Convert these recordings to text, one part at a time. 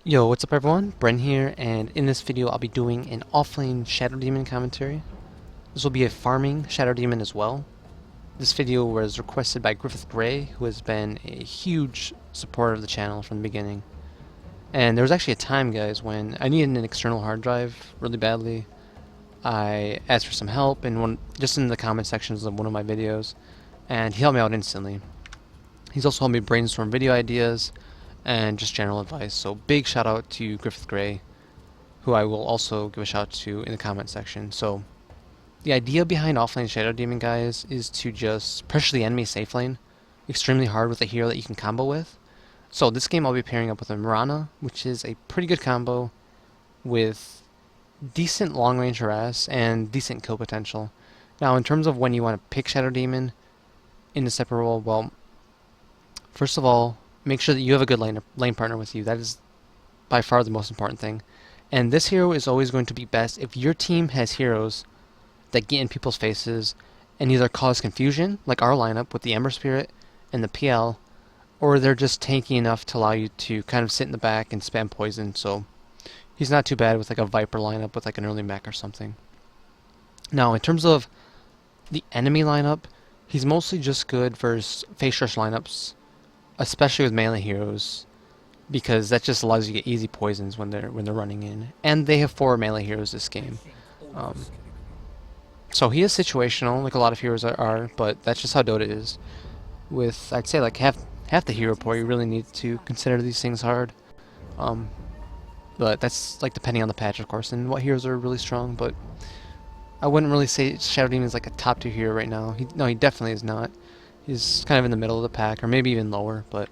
Yo, what's up everyone? Bren here, and in this video I'll be doing an Offlane Shadow Demon commentary. This will be a farming Shadow Demon as well. This video was requested by Griffith Gray, who has been a huge supporter of the channel from the beginning. And there was actually a time, guys, when I needed an external hard drive really badly. I asked for some help just in the comment sections of one of my videos, and he helped me out instantly. He's also helped me brainstorm video ideas and just general advice. So big shout out to Griffith Gray, who I will also give a shout to in the comment section. So the idea behind Offlane Shadow Demon, guys, is to just pressure the enemy safe lane extremely hard with a hero that you can combo with. So this game I'll be pairing up with a Mirana, which is a pretty good combo with decent long range harass and decent kill potential. Now in terms of when you want to pick Shadow Demon in the separate role, well, first of all, make sure that you have a good lane partner with you. That is by far the most important thing. And this hero is always going to be best if your team has heroes that get in people's faces and either cause confusion, like our lineup with the Ember Spirit and the PL, or they're just tanky enough to allow you to kind of sit in the back and spam poison. So he's not too bad with like a Viper lineup with like an early mech or something. Now in terms of the enemy lineup, he's mostly just good versus face rush lineups, especially with melee heroes, because that just allows you to get easy poisons when they're running in. And they have 4 melee heroes this game. So he is situational, like a lot of heroes are, but that's just how Dota is. With, I'd say, like half the hero pool, you really need to consider these things hard. But that's like depending on the patch, of course, and what heroes are really strong. But I wouldn't really say Shadow Demon is like a top 2 hero right now. No, he definitely is not. He's kind of in the middle of the pack, or maybe even lower, but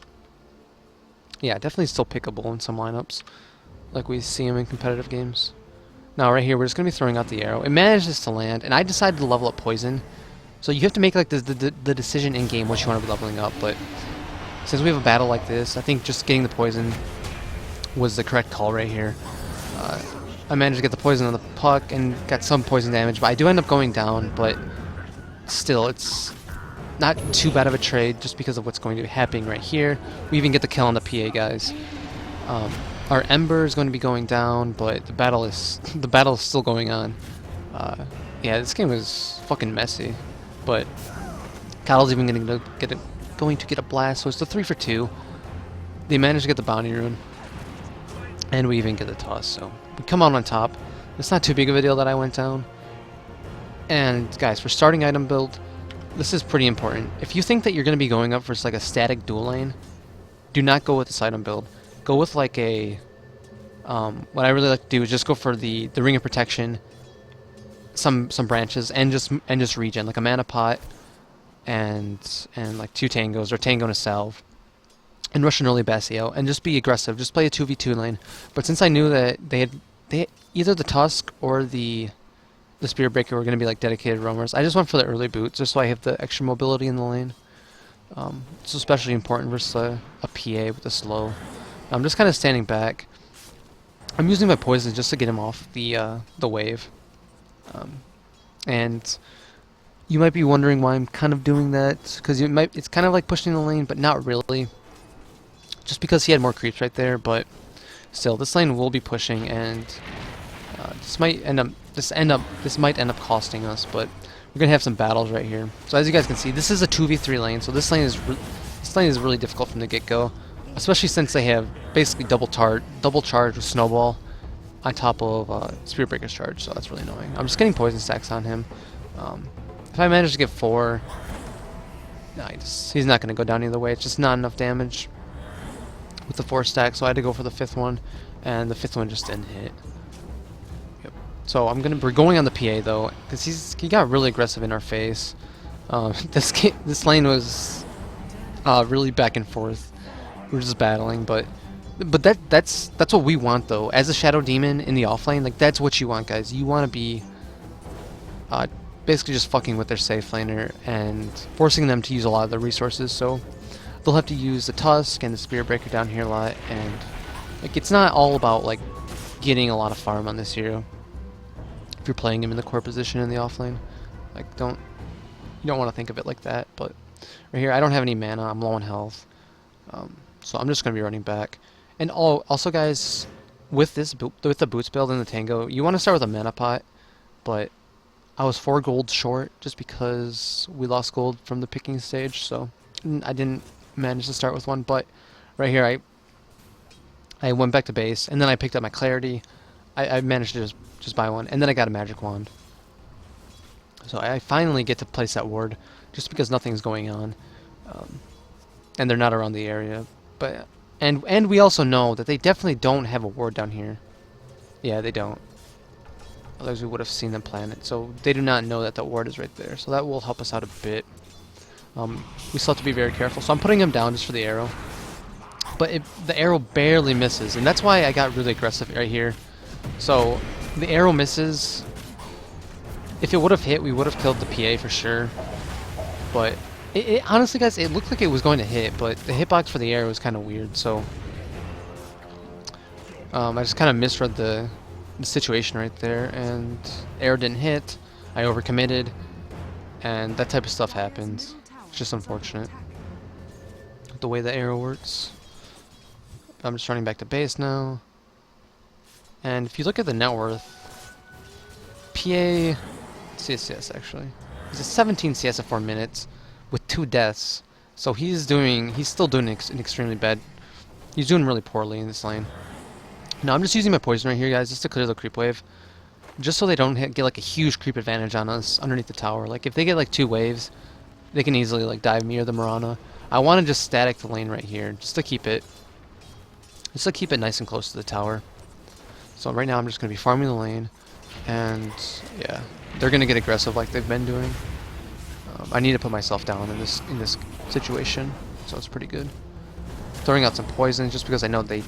yeah, definitely still pickable in some lineups, like we see him in competitive games. Now right here, we're just going to be throwing out the arrow. It manages to land, and I decided to level up poison. So you have to make like the decision in-game what you want to be leveling up, but since we have a battle like this, I think just getting the poison was the correct call right here. I managed to get the poison on the puck and got some poison damage, but I do end up going down, but still, it's not too bad of a trade just because of what's going to be happening right here. We even get the kill on the PA, guys. Our Ember is going to be going down, but the battle is still going on. Yeah, this game is fucking messy, but Kyle's even going to get a blast, so it's the 3 for 2. They managed to get the bounty rune, and we even get the toss. So we come out on top. It's not too big of a deal that I went down. And guys, for starting item build, this is pretty important. If you think that you're going to be going up for like a static dual lane, do not go with this item build. Go with like a what I really like to do is just go for the ring of protection, some branches, and just regen, like a mana pot and like 2 tangos or tango and a salve, and rush an early Basio and just be aggressive. Just play a 2v2 lane. But since I knew that they either the Tusk or the Spirit Breaker were going to be like dedicated roamers, I just went for the early boots just so I have the extra mobility in the lane. It's especially important versus a PA with a slow. I'm just kind of standing back. I'm using my poison just to get him off the wave. And you might be wondering why I'm kind of doing that, because it's kind of like pushing the lane, but not really. Just because he had more creeps right there, but still, this lane will be pushing, and this might end up costing us, but we're gonna have some battles right here. So as you guys can see, this is a 2v3 lane, so this lane is really difficult from the get-go, especially since they have basically double charge with Snowball on top of Spirit Breaker's charge, so that's really annoying. I'm just getting poison stacks on him. If I manage to get 4, no, he's not gonna go down either way. It's just not enough damage with the 4 stack, so I had to go for the 5th one, and the 5th one just didn't hit. Yep. So we're going on the PA though, because he got really aggressive in our face. This lane was really back and forth. We were just battling, but that's what we want though. As a Shadow Demon in the offlane, like that's what you want, guys. You want to be basically just fucking with their safe laner and forcing them to use a lot of their resources. So they'll have to use the Tusk and the Spirit Breaker down here a lot, and like it's not all about like getting a lot of farm on this hero. If you're playing him in the core position in the offlane, like you don't want to think of it like that. But right here, I don't have any mana. I'm low on health, so I'm just gonna be running back. And also guys, with with the boots build and the tango, you want to start with a mana pot, but I was 4 gold short just because we lost gold from the picking stage, so I didn't manage to start with one. But right here, I went back to base, and then I picked up my clarity. I managed to just buy one, and then I got a magic wand. So I finally get to place that ward, just because nothing's going on, and they're not around the area. But and we also know that they definitely don't have a ward down here. Yeah, they don't. Otherwise we would have seen them plan it. So they do not know that the ward is right there. So that will help us out a bit. We still have to be very careful. So I'm putting him down just for the arrow. But the arrow barely misses, and that's why I got really aggressive right here. So the arrow misses. If it would have hit, we would have killed the PA for sure. But honestly, guys, it looked like it was going to hit, but the hitbox for the arrow was kind of weird. So I just kind of misread the situation right there, and arrow didn't hit. I overcommitted, and that type of stuff happens. It's just unfortunate the way the arrow works. I'm just running back to base now. And if you look at the net worth, PA CS actually. He's a 17 CS at 4 minutes with 2 deaths. So he's still doing an extremely bad. He's doing really poorly in this lane. Now I'm just using my poison right here, guys, just to clear the creep wave. Just so they don't get like a huge creep advantage on us underneath the tower. Like if they get like 2 waves, they can easily like dive me or the Mirana. I want to just static the lane right here, just to keep it nice and close to the tower. So right now I'm just going to be farming the lane, and yeah, they're going to get aggressive like they've been doing. I need to put myself down in this situation, so it's pretty good. Throwing out some poison just because I know they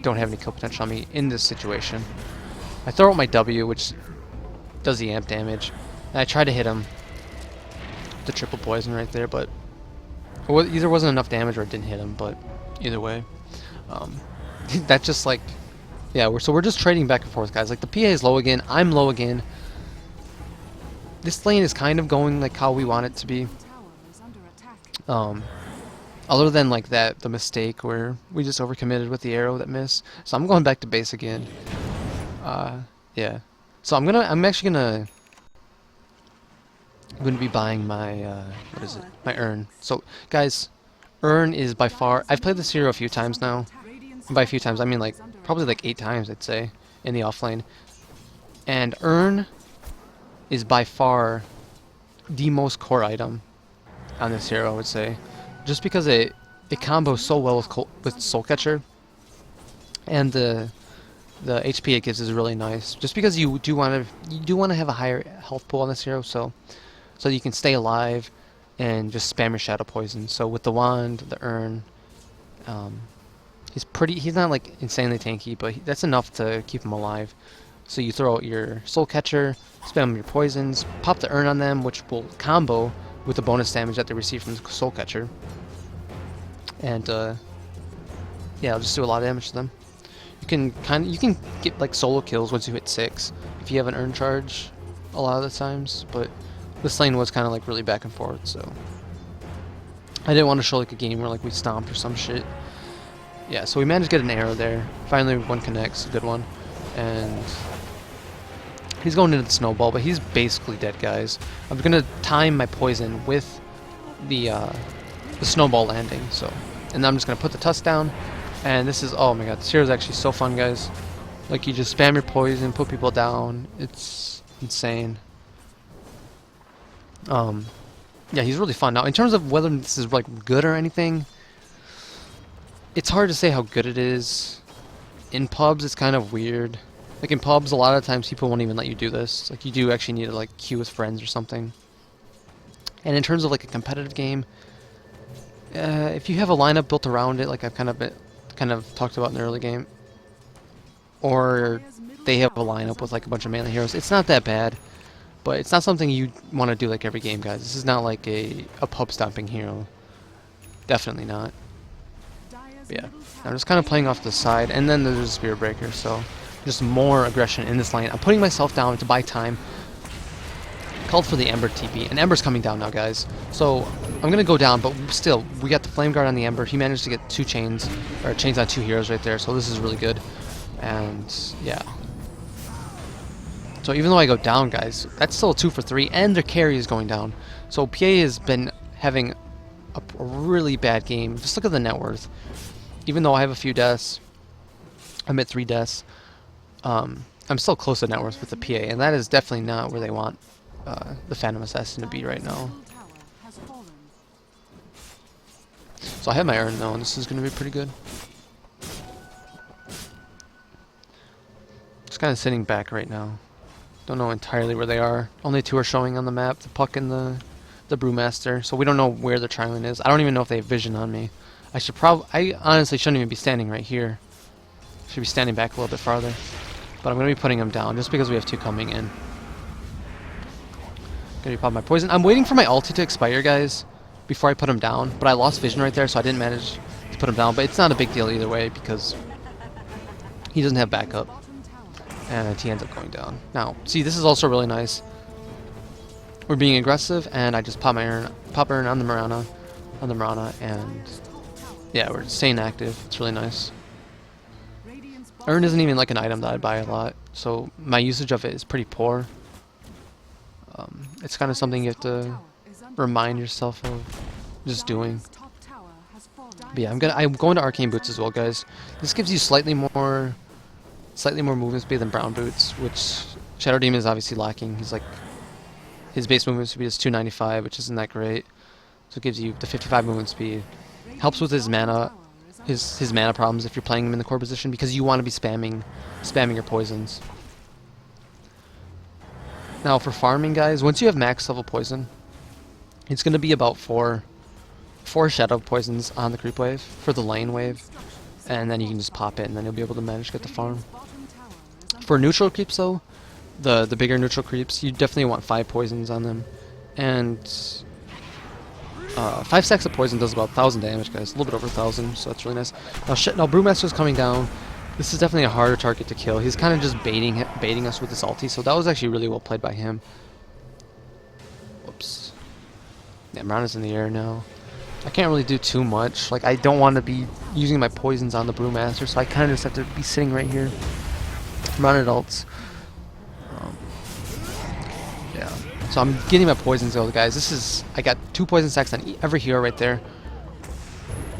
don't have any kill potential on me in this situation. I throw out my W, which does the amp damage, and I try to hit him with the triple poison right there, but either wasn't enough damage or it didn't hit him. But either way, that's just like, yeah, we're just trading back and forth, guys. Like the PA is low again, I'm low again. This lane is kind of going like how we want it to be. Other than like the mistake where we just overcommitted with the arrow that missed. So I'm going back to base again. Yeah. So I'm actually gonna be buying my what is it? My Urn. So guys, Urn is by far, I've played this hero a few times now. And by a few times I mean like probably like 8 times, I'd say, in the offlane. And Urn is by far the most core item on this hero, I would say. Just because it combos so well with Soul Catcher, and the HP it gives is really nice. Just because you do want to have a higher health pool on this hero, so you can stay alive and just spam your shadow poison. So with the wand, the Urn, he's not like insanely tanky, but that's enough to keep him alive. So you throw out your Soul Catcher, spam your poisons, pop the Urn on them, which will combo with the bonus damage that they receive from the Soul Catcher. And yeah, I'll just do a lot of damage to them. You can get like solo kills once you hit 6 if you have an Urn charge a lot of the times, but this lane was kind of like really back and forth, so I didn't want to show like a game where like we stomped or some shit. Yeah, so we managed to get an arrow there. Finally one connects, a good one. And he's going into the snowball, but he's basically dead, guys. I'm gonna time my poison with the snowball landing, so, and I'm just gonna put the tusk down. And this is, oh my god, this hero is actually so fun, guys. Like you just spam your poison, put people down. It's insane. Yeah, he's really fun. Now, in terms of whether this is like good or anything, it's hard to say how good it is. In pubs, it's kind of weird. Like in pubs, a lot of times people won't even let you do this. Like you do actually need to like queue with friends or something. And in terms of like a competitive game, if you have a lineup built around it, like I've kind of talked about in the early game, or they have a lineup with like a bunch of melee heroes, it's not that bad. But it's not something you want to do like every game, guys. This is not like a pub stomping hero. Definitely not. But yeah, I'm just kind of playing off the side, and then there's a Spirit Breaker, so just more aggression in this lane. I'm putting myself down to buy time. Called for the Ember TP, and Ember's coming down now, guys. So I'm gonna go down, but still, we got the Flame Guard on the Ember. He managed to get 2 chains, or chains on 2 heroes right there, so this is really good. And yeah. So even though I go down, guys, that's still a 2 for 3, and their carry is going down. So PA has been having a really bad game. Just look at the net worth. Even though I have a few deaths, I'm at 3 deaths. I'm still close to net worth with the PA, and that is definitely not where they want the Phantom Assassin to be right now. So I have my Urn though, and this is going to be pretty good. Just kind of sitting back right now. Don't know entirely where they are. Only 2 are showing on the map, the Puck and the Brewmaster. So we don't know where the Triline is. I don't even know if they have vision on me. I honestly shouldn't even be standing right here. Should be standing back a little bit farther. But I'm going to be putting them down just because we have 2 coming in. Gonna be popping my poison. I'm waiting for my ulti to expire, guys, before I put him down. But I lost vision right there, so I didn't manage to put him down. But it's not a big deal either way because he doesn't have backup. And he ends up going down. Now, see, this is also really nice. We're being aggressive, and I just pop Urn on the Marana, and yeah, we're staying active. It's really nice. Urn isn't even like an item that I buy a lot, so my usage of it is pretty poor. It's kind of something you have to remind yourself of just doing. But yeah, I'm going to Arcane Boots as well, guys. This gives you slightly more movement speed than Brown Boots, which Shadow Demon is obviously lacking. He's like, his base movement speed is 295, which isn't that great. So it gives you the 55 movement speed. Helps with his mana, his mana problems if you're playing him in the core position, because you want to be spamming your poisons. Now for farming, guys, once you have max level poison, it's going to be about 4 shadow poisons on the creep wave for the lane wave, and then you can just pop it, and then you'll be able to manage to get the farm. For neutral creeps though, the bigger neutral creeps, you definitely want 5 poisons on them, and 5 stacks of poison does about 1,000 damage, guys, a little bit over 1,000, so that's really nice. Now Brewmaster's coming down. This is definitely a harder target to kill. He's kind of just baiting us with his ulti, so that was actually really well played by him. Whoops. Yeah, Marana's in the air now. I can't really do too much. Like, I don't want to be using my poisons on the Brewmaster, so I kind of just have to be sitting right here. Marana ults. Yeah. So I'm getting my poisons though, guys. I got 2 poison stacks on every hero right there.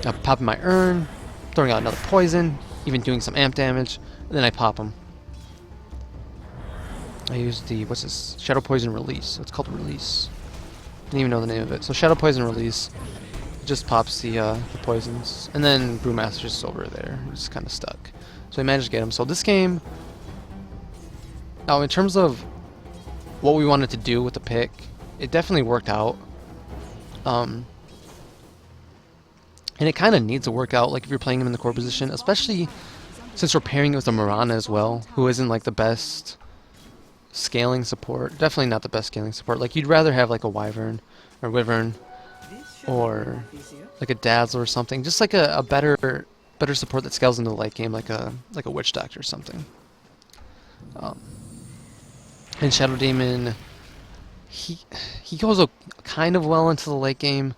I'm popping my Urn, throwing out another poison, even doing some amp damage, and then I pop them. I use the, what's this? Shadow Poison Release. It's called Release. Didn't even know the name of it. So Shadow Poison Release just pops the poisons, and then Brewmaster's just over there. He's kind of stuck. So I managed to get him. So this game, now in terms of what we wanted to do with the pick, it definitely worked out. And it kind of needs to work out, like if you're playing him in the core position, especially since we're pairing it with a Marana as well, who isn't like the best scaling support. Definitely not the best scaling support. Like, you'd rather have like a Wyvern or Wyvern or like a Dazzle or something, just like a better support that scales into the late game, like a Witch Doctor or something. And Shadow Demon, he goes kind of well into the late game,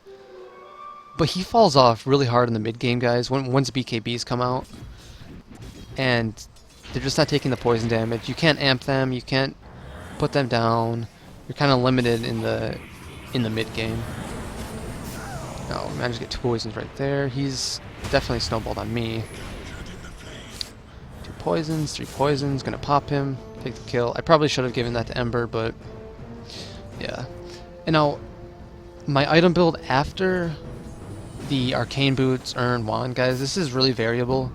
but he falls off really hard in the mid game, guys. Once BKBs come out, and they're just not taking the poison damage. You can't amp them. You can't put them down. You're kind of limited in the mid game. Oh, we managed to get 2 poisons right there. He's definitely snowballed on me. 2 poisons, 3 poisons. Gonna pop him. Take the kill. I probably should have given that to Ember, but yeah. And now my item build after the Arcane Boots, Urn, Wand, guys, this is really variable.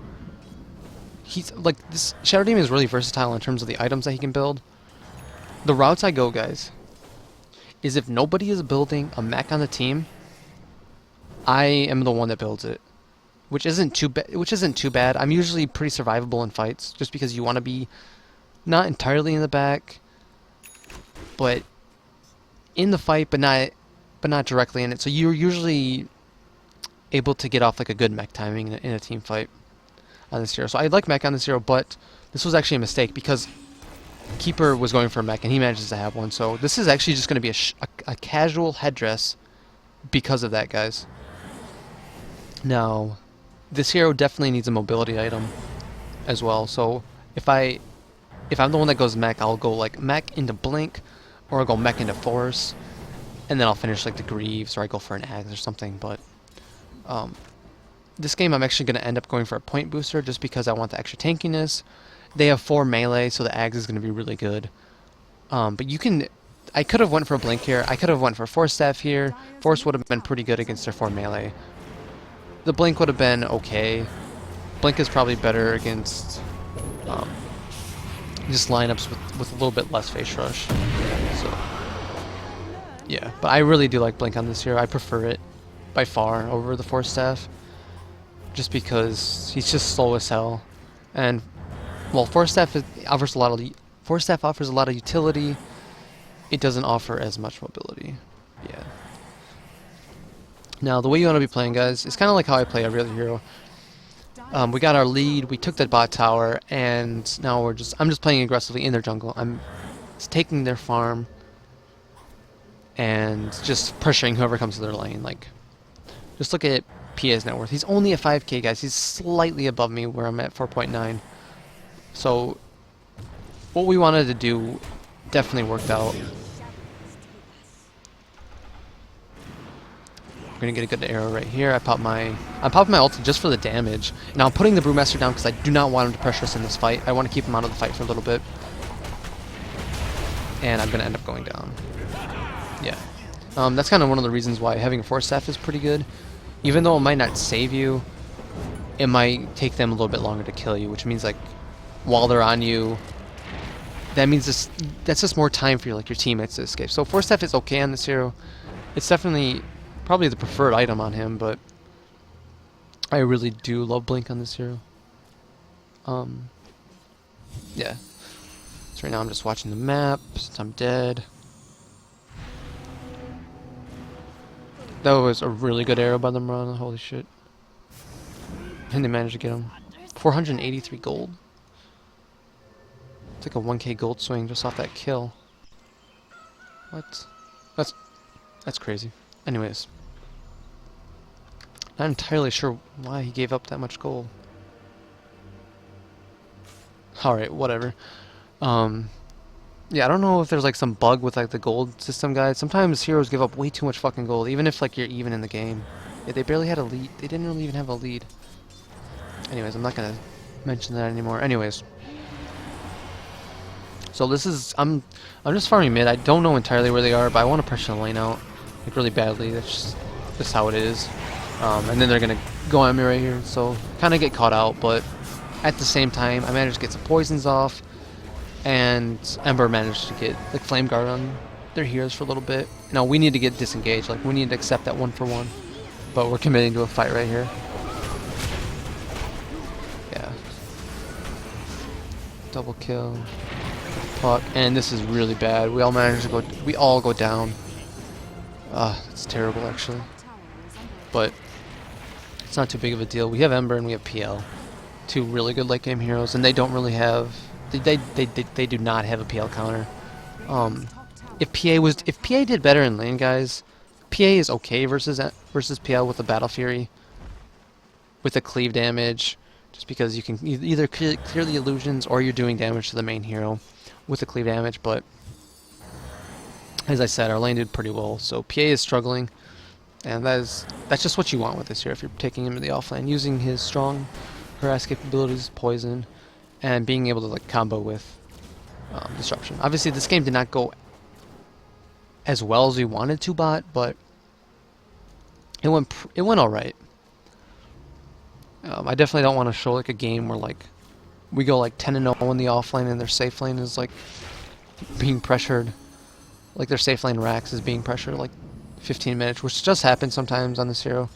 He's like, this Shadow Demon is really versatile in terms of the items that he can build. The routes I go, guys, is if nobody is building a mech on the team, I am the one that builds it, which isn't too bad. I'm usually pretty survivable in fights, just because you want to be not entirely in the back, but in the fight, but not directly in it. So you're usually able to get off like a good mech timing in a team fight on this hero. So I like mech on this hero, but this was actually a mistake because Keeper was going for a mech and he manages to have one. So this is actually just going to be a casual headdress because of that, guys. Now, this hero definitely needs a mobility item as well. So if I'm the one that goes mech, I'll go like mech into blink, or I'll go mech into force, and then I'll finish like the greaves, or I go for an axe or something. But this game I'm actually going to end up going for a point booster just because I want the extra tankiness. They have 4 melee, so the axe is going to be really good. But you can, I could have went for a blink here. I could have went for force staff here. Force would have been pretty good against their 4 melee. The blink would have been okay. Blink is probably better against just lineups with a little bit less face rush. So yeah, but I really do like blink on this hero. I prefer it by far over the force staff, just because he's just slow as hell. And well, force staff offers a lot of utility. It doesn't offer as much mobility. Yeah. Now, the way you want to be playing, guys, is kind of like how I play every other hero. We got our lead, we took that bot tower, and now I'm just playing aggressively in their jungle. I'm taking their farm and just pressuring whoever comes to their lane. Like, just look at PA's net worth. He's only at 5k, guys. He's slightly above me where I'm at 4.9. So, what we wanted to do definitely worked out. We're gonna get a good arrow right here. I'm popping my ulti just for the damage. Now I'm putting the Brewmaster down because I do not want him to pressure us in this fight. I want to keep him out of the fight for a little bit. And I'm gonna end up going down. Yeah. That's kind of one of the reasons why having a force staff is pretty good. Even though it might not save you, it might take them a little bit longer to kill you, which means like while they're on you, that means that's just more time for your teammates to escape. So force staff is okay on this hero. It's definitely probably the preferred item on him, but I really do love blink on this hero. Yeah. So right now I'm just watching the map since I'm dead. That was a really good arrow by the Mirana, holy shit. And they managed to get him. 483 gold. It's like a 1k gold swing just off that kill. What? That's crazy. Anyways. Not entirely sure why he gave up that much gold. Alright, whatever. Yeah, I don't know if there's like some bug with like the gold system, guys. Sometimes heroes give up way too much fucking gold, even if like you're even in the game. Yeah, they barely had a lead. They didn't really even have a lead. Anyways, I'm not gonna mention that anymore. Anyways. So this is I'm just farming mid. I don't know entirely where they are, but I want to pressure the lane out like really badly. That's just how it is. And then they're gonna go on me right here, so kind of get caught out. But at the same time, I managed to get some poisons off, and Ember managed to get like flame guard on their heroes for a little bit. Now we need to get disengaged. Like we need to accept that 1-for-1, but we're committing to a fight right here. Yeah. Double kill. Puck, and this is really bad. We all managed to go. We all go down. It's terrible actually, but it's not too big of a deal. We have Ember and we have PL, 2 really good late game heroes, and they don't really have. They do not have a PL counter. If PA did better in lane, guys, PA is okay versus PL with the Battle Fury, with the cleave damage, just because you can either clear the illusions or you're doing damage to the main hero with the cleave damage. But as I said, our lane did pretty well, so PA is struggling, and that's just what you want with this hero if you're taking him to the offlane, using his strong harass capabilities, poison, and being able to like combo with disruption. Obviously, this game did not go as well as we wanted to, but it went all right. I definitely don't want to show like a game where like we go like 10-0 in the offlane and their safe lane is like being pressured, like their safe lane Rax is being pressured like 15 minutes, which just happens sometimes on this hero.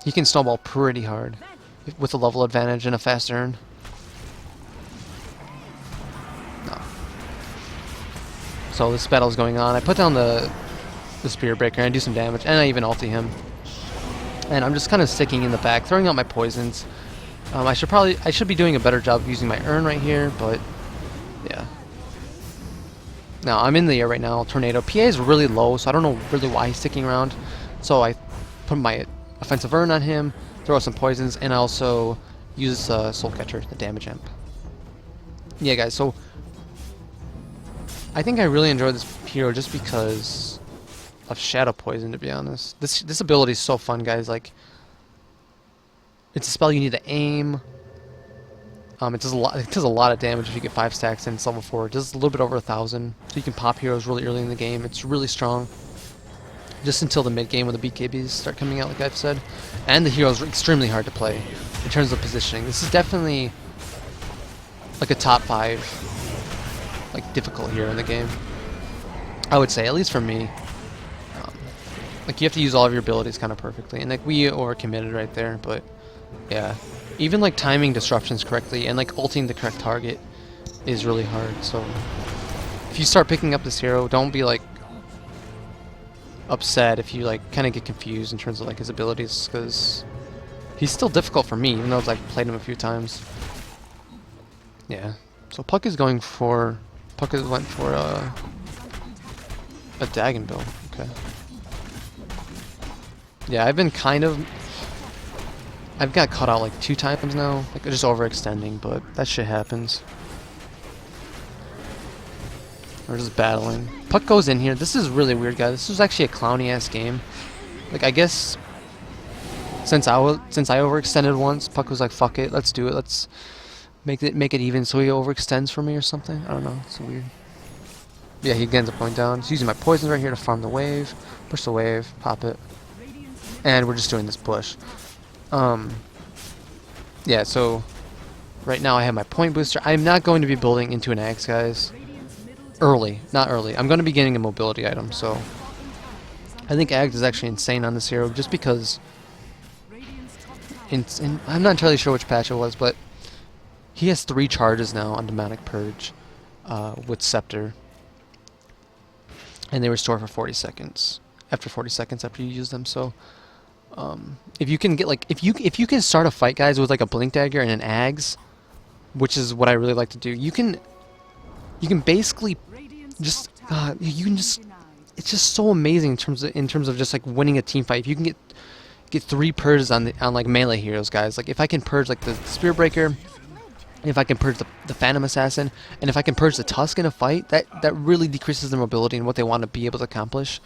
He can snowball pretty hard with a level advantage and a fast Urn. No. So this battle is going on. I put down the Spear Breaker and I do some damage, and I even ulti him. And I'm just kind of sticking in the back, throwing out my poisons. I should be doing a better job of using my Urn right here, but yeah. Now I'm in the air right now. Tornado. PA is really low, so I don't know really why he's sticking around. So I put my offensive urn on him, throw some poisons, and I also use Soul Catcher, the damage amp. Yeah, guys, so I think I really enjoy this hero just because of Shadow Poison, to be honest. This ability is so fun, guys. Like, it's a spell you need to aim. It does a lot. It does a lot of damage if you get 5 stacks and it's level 4. It does a little bit over 1,000, so you can pop heroes really early in the game. It's really strong, just until the mid game when the BKBs start coming out, like I've said. And the heroes are extremely hard to play in terms of positioning. This is definitely like a top 5, like, difficult hero in the game, I would say, at least for me. Like, you have to use all of your abilities kind of perfectly, and like we overcommitted right there, but yeah. Even like timing disruptions correctly and like ulting the correct target is really hard. So if you start picking up this hero, don't be like upset if you like kind of get confused in terms of like his abilities, because he's still difficult for me, even though I've like played him a few times. Yeah. So Puck is going for went for a Dagon build. Okay. Yeah, I've got caught out like 2 times now, like just overextending, but that shit happens. We're just battling. Puck goes in here. This is really weird, guys. This was actually a clowny ass game. Like, I guess since I overextended once, Puck was like, "Fuck it, let's do it. Let's make it even." So he overextends for me or something. I don't know. It's weird. Yeah, he ends up going down. He's using my poison right here to farm the wave, push the wave, pop it, and we're just doing this push. Yeah, so right now I have my point booster. I'm not going to be building into an axe, guys. Not early. I'm going to be getting a mobility item, so I think Ags is actually insane on this hero, just because I'm not entirely sure which patch it was, but he has 3 charges now on Demonic Purge with Scepter, and they restore for 40 seconds. After 40 seconds after you use them, so if you can get like if you can start a fight, guys, with like a Blink Dagger and an Ags, which is what I really like to do, you can basically just it's just so amazing in terms of just like winning a team fight. If you can get 3 purges on like melee heroes, guys. Like, if I can purge like the Spear Breaker, if I can purge the Phantom Assassin, and if I can purge the Tusk in a fight, that really decreases their mobility and what they want to be able to accomplish,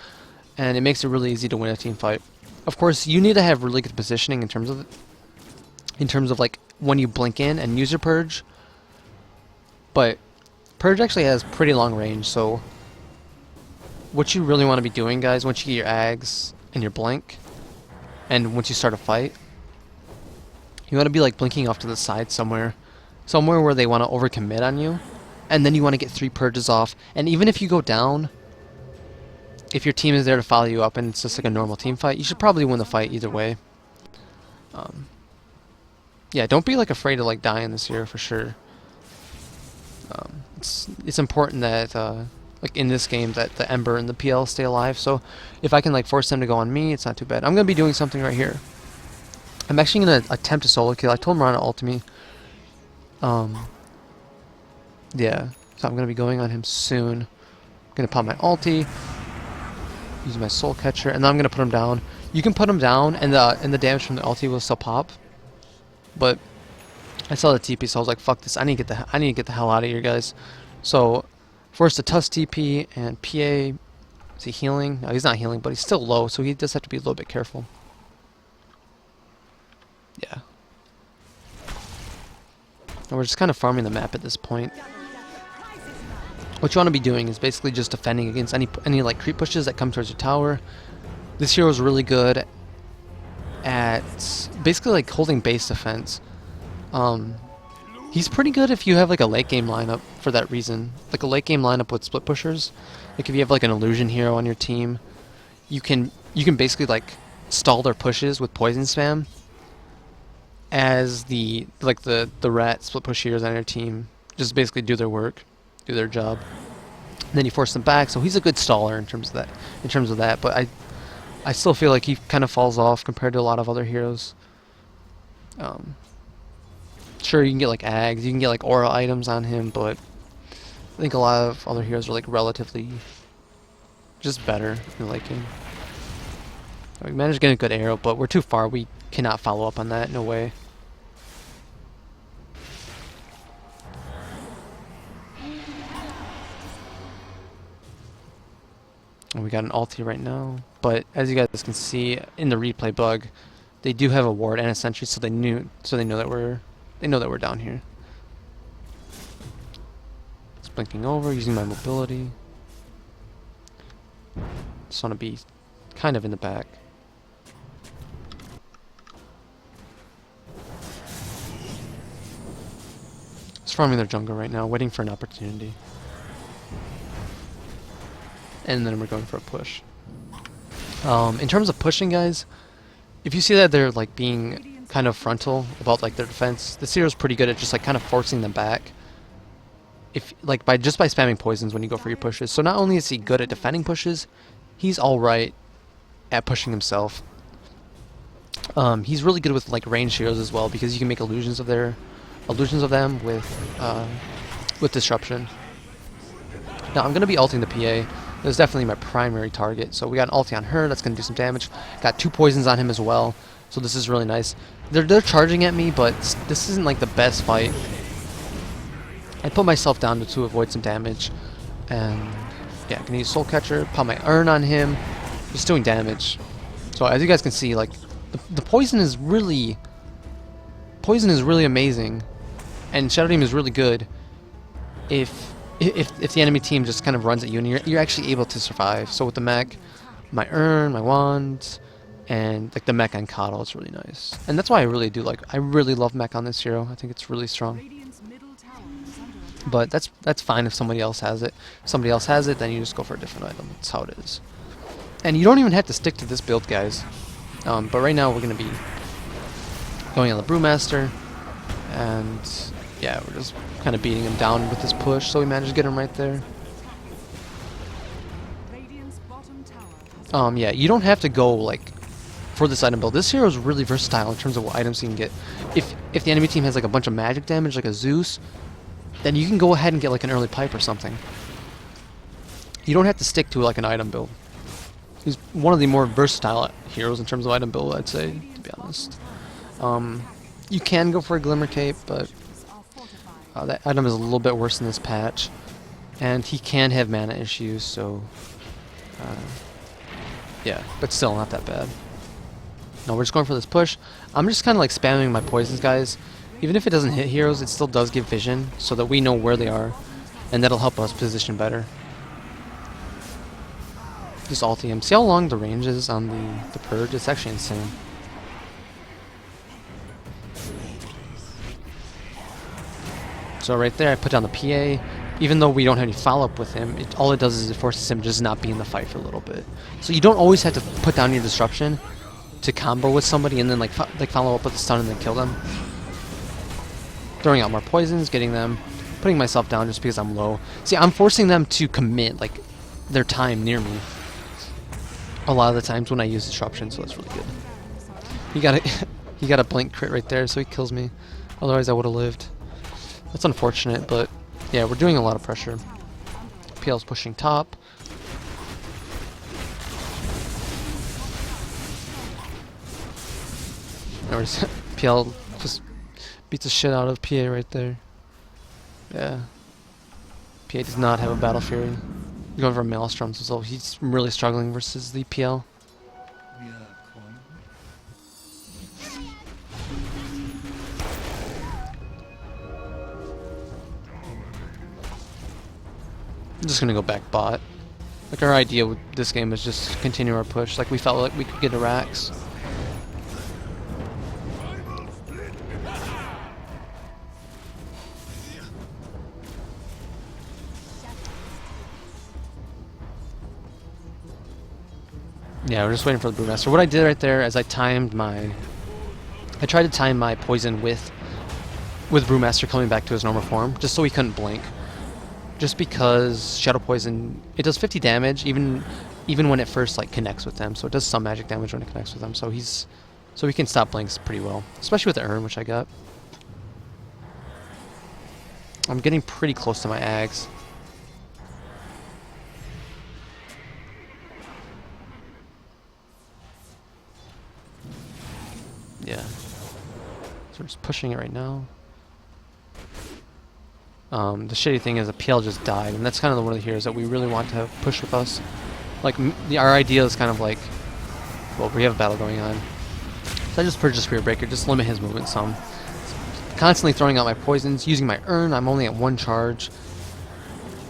and it makes it really easy to win a team fight. Of course, you need to have really good positioning in terms of like when you blink in and use your purge. But purge actually has pretty long range, so what you really want to be doing, guys, once you get your Ags and your blink, and once you start a fight, you want to be like blinking off to the side somewhere where they want to overcommit on you, and then you want to get 3 purges off. And even if you go down, if your team is there to follow you up and it's just like a normal team fight, you should probably win the fight either way. Yeah, don't be like afraid to like die in this hero for sure. It's important that like in this game that the Ember and the PL stay alive. So if I can like force them to go on me, it's not too bad. I'm gonna be doing something right here. I'm actually gonna attempt a solo kill. I told Marana to ult me. Yeah, so I'm gonna be going on him soon. I'm gonna pop my ulti, use my soul catcher, and then I'm gonna put him down. You can put him down, and the damage from the ulti will still pop. But I saw the TP, so I was like, "Fuck this! I need to get the hell out of here, guys." So first the Tusk TP and PA. Is he healing? No, he's not healing, but he's still low, so he does have to be a little bit careful. Yeah. And we're just kind of farming the map at this point. What you want to be doing is basically just defending against any like creep pushes that come towards your tower. This hero is really good at basically like holding base defense. He's pretty good if you have like a late game lineup for that reason. Like a late game lineup with split pushers. Like if you have like an illusion hero on your team, you can basically like stall their pushes with poison spam, as the rat split push heroes on your team just basically do their work, do their job. And then you force them back, so he's a good staller in terms of that. But I still feel like he kind of falls off compared to a lot of other heroes. Sure, you can get like Ags, you can get like aura items on him, but I think a lot of other heroes are like relatively just better in late game. We managed to get a good arrow, but we're too far. We cannot follow up on that. No way. And we got an ulti right now, but as you guys can see in the replay bug, they do have a ward and a sentry, so they know that we're down here. It's blinking over, using my mobility. Just want to be kind of in the back. Just farming their jungle right now, waiting for an opportunity. And then we're going for a push. In terms of pushing, guys, if you see that they're like being kind of frontal about like their defense, this hero's pretty good at just like kind of forcing them back. If like by spamming poisons when you go for your pushes. So not only is he good at defending pushes, he's all right at pushing himself. He's really good with like ranged heroes as well, because you can make illusions of them with disruption. Now I'm gonna be ulting the PA. That's definitely my primary target. So we got an ulti on her. That's going to do some damage. Got 2 poisons on him as well. So this is really nice. They're charging at me, but this isn't like the best fight. I put myself down to avoid some damage. And yeah, I'm going to use Soul Catcher. Pop my Urn on him. Just doing damage. So as you guys can see, like the poison is really amazing. And Shadow Demon is really good if the enemy team just kind of runs at you and you're actually able to survive. So with the mech, my Urn, my wand, and like the mech on Coddle, it's really nice. And that's why I really love mech on this hero. I think it's really strong. But that's fine if somebody else has it. If somebody else has it, then you just go for a different item. That's how it is. And you don't even have to stick to this build, guys. But right now we're going to be going on the Brewmaster, and yeah, we're just kind of beating him down with this push, so we managed to get him right there. Yeah, you don't have to go like for this item build. This hero is really versatile in terms of what items you can get. If the enemy team has like a bunch of magic damage, like a Zeus, then you can go ahead and get like an early pipe or something. You don't have to stick to like an item build. He's one of the more versatile heroes in terms of item build, I'd say, to be honest. You can go for a Glimmer Cape, but that item is a little bit worse in this patch, and he can have mana issues, so yeah, but still not that bad. No, we're just going for this push. I'm just kind of like spamming my poisons, guys. Even if it doesn't hit heroes, it still does give vision, so that we know where they are, and that'll help us position better. Just ulti him. See how long the range is on the purge? It's actually insane. So right there, I put down the PA. Even though we don't have any follow-up with him, all it does is it forces him to just not be in the fight for a little bit. So you don't always have to put down your disruption to combo with somebody and then like follow up with a stun and then kill them. Throwing out more poisons, getting them, putting myself down just because I'm low. See, I'm forcing them to commit like their time near me a lot of the times when I use disruption, so that's really good. He got a blink crit right there, so he kills me. Otherwise, I would have lived. That's unfortunate, but yeah, we're doing a lot of pressure. PL's pushing top. PL just beats the shit out of PA right there. Yeah. PA does not have a Battle Fury. He's going for Maelstrom, so he's really struggling versus the PL. I'm just gonna go back bot. Like, our idea with this game is just continue our push. Like, we felt like we could get a Rax. Yeah, we're just waiting for the Brewmaster. What I did right there is I tried to time my poison with Brewmaster coming back to his normal form, just so he couldn't blink. Just because Shadow Poison, it does 50 damage even when it first like connects with them. So it does some magic damage when it connects with them. So he can stop blinks pretty well, especially with the Urn, which I got. I'm getting pretty close to my Ags. So we're just pushing it right now. The shitty thing is the PL just died, and that's kind of one of the heroes that we really want to push with us. Like, our idea is kind of like, well, we have a battle going on. So I just purchased Spirit Breaker, just limit his movement some. Constantly throwing out my poisons, using my Urn. I'm only at 1 charge.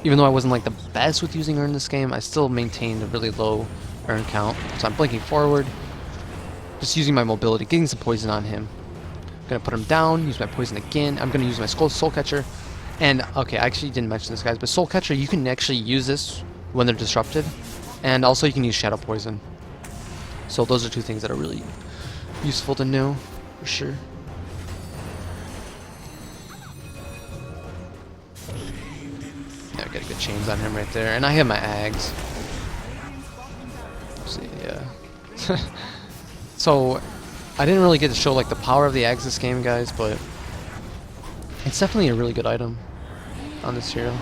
Even though I wasn't like the best with using Urn this game, I still maintained a really low Urn count. So I'm blinking forward, just using my mobility, getting some poison on him. I'm gonna put him down, use my poison again. I'm gonna use my Soul Catcher. And, okay, I actually didn't mention this, guys, but Soul Catcher, you can actually use this when they're disrupted. And also you can use Shadow Poison. So those are 2 things that are really useful to know, for sure. Yeah, I got a good chains on him right there. And I have my Ags. Let's see, yeah. So, I didn't really get to show like the power of the Ags this game, guys, but it's definitely a really good item on this hero.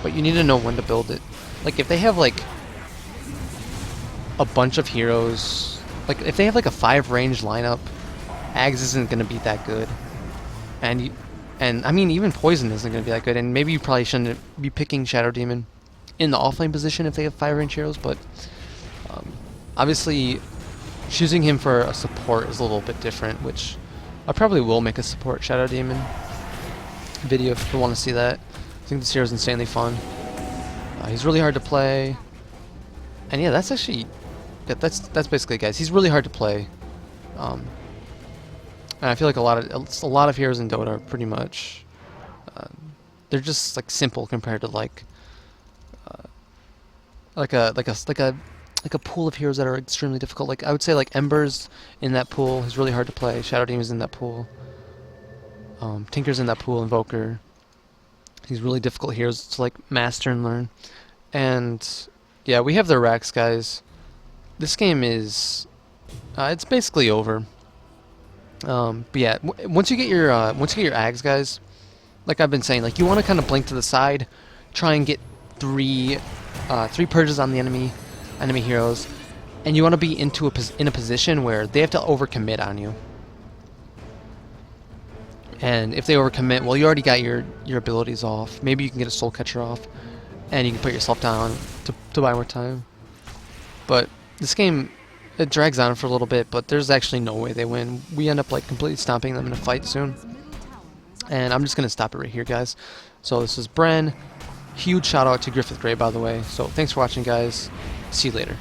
But you need to know when to build it. Like, if they have like a bunch of heroes, like if they have like a 5 range lineup, Ags isn't going to be that good. And I mean, even Poison isn't going to be that good. And maybe you probably shouldn't be picking Shadow Demon in the offlane position if they have 5 range heroes. But obviously, choosing him for a support is a little bit different, which I probably will make a support Shadow Demon video if you want to see that. I think this hero is insanely fun. He's really hard to play. And yeah, that's actually... That's basically it, guys. He's really hard to play. And I feel like a lot of heroes in Dota are pretty much they're just like simple compared to like a pool of heroes that are extremely difficult. Like I would say like Ember's in that pool. He's really hard to play. Shadow Demon's in that pool. Tinker's in that pool. Invoker. These really difficult heroes to like master and learn. And yeah, we have the Rex, guys. This game is it's basically over. But yeah, once you get your Ags, guys, like I've been saying, like you want to kind of blink to the side, try and get three purges on the enemy heroes, and you want to be in a position where they have to overcommit on you. And if they overcommit, well, you already got your abilities off. Maybe you can get a Soul Catcher off, and you can put yourself down to buy more time. But this game, it drags on for a little bit, but there's actually no way they win. We end up like completely stomping them in a fight soon. And I'm just going to stop it right here, guys. So this is Bren. Huge shout out to Griffith Gray, by the way. So thanks for watching, guys. See you later.